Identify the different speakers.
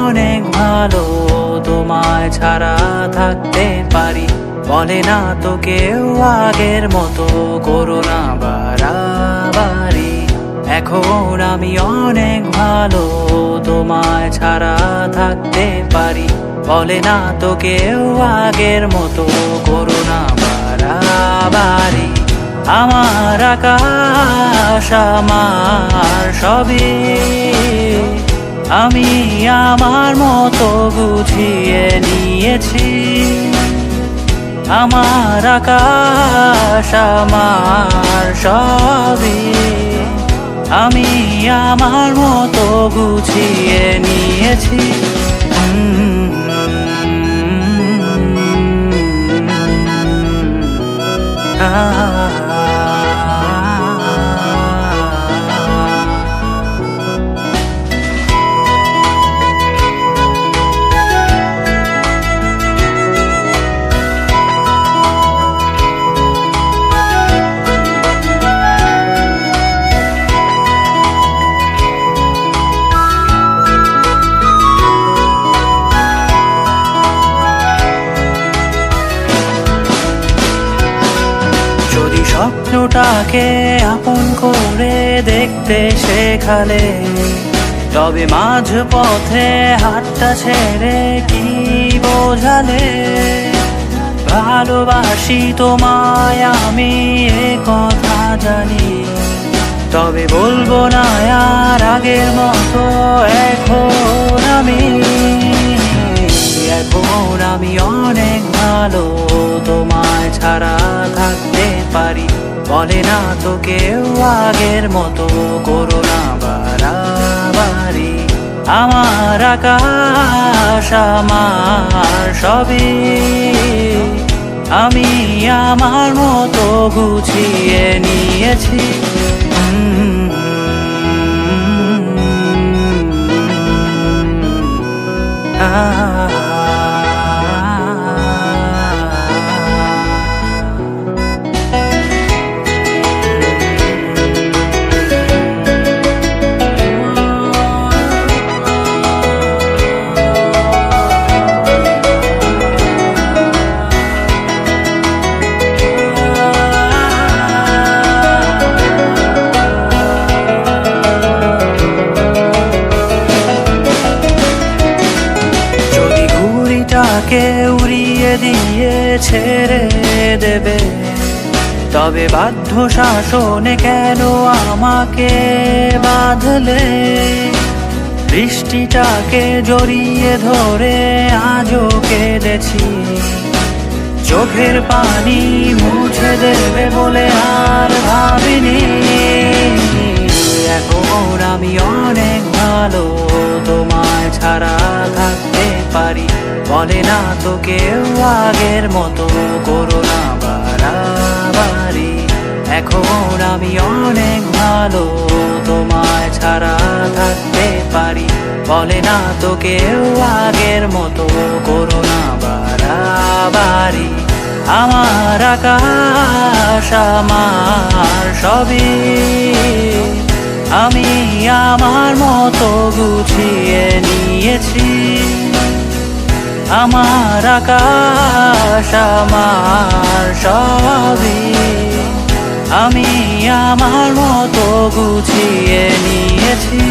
Speaker 1: অনেক ভালো, তোমায় ছাড়া থাকতে পারি। বলে না তো কেউ আগের মতো করো না বাড়াবাড়ি। এখন আমি অনেক ভালো, তোমায় ছাড়া থাকতে পারি। বলে না তো কেউ আগের মতো করো না বাড়াবাড়ি। আমার আকাশ আমার সবই, আমি আমার মতো গুছিয়ে নিয়েছি। আমার আকাশ আমার সবই, আমি আমার মতো গুছিয়ে নিয়েছি। যদি স্বপ্নটাকে আপন করে দেখতে শেখালে, তবে মাঝ পথে হাতটা ছেড়ে কি বোঝালে? ভালোবাসি তোমায় আমি এ কথা জানি, তবে বলবো না আর আগের মতো। এখন আমি অনেক ভালো, তোমায় ছাড়া থাকতে পারি। বলে না তো কেউ আগের মতো করো না বাড়াবাড়ি। আমার আকাশ আমার সবই, আমি আমার মতো গুছিয়ে নিয়েছি। কে উড়িয়ে দিয়ে ছেড়ে দেবে, তবে বাধ্য শাসনে কেন আমাকে বাঁধলে? বৃষ্টিটাকে জড়িয়ে ধরে আজও কেঁদেছি, চোখের পানি মুছে দেবে বলে আর ভাবিনি। এখন আমি অনেক ভালো, তোমায় ছাড়া থাকতে পারি। বলে না তো কেউ আগের মতো করো না বাড়াবাড়ি। এখন আমি অনেক ভালো, তোমায় ছাড়া থাকতে পারি। বলে না তো কেউ আগের মতো করো না বাড়াবাড়ি। আমার আকাশ আমার সবই, আমি আমার মতো গুছিয়ে নিয়েছি। আমার আকাশ আমার সবই, আমি আমার মতো গুছিয়ে নিয়েছি।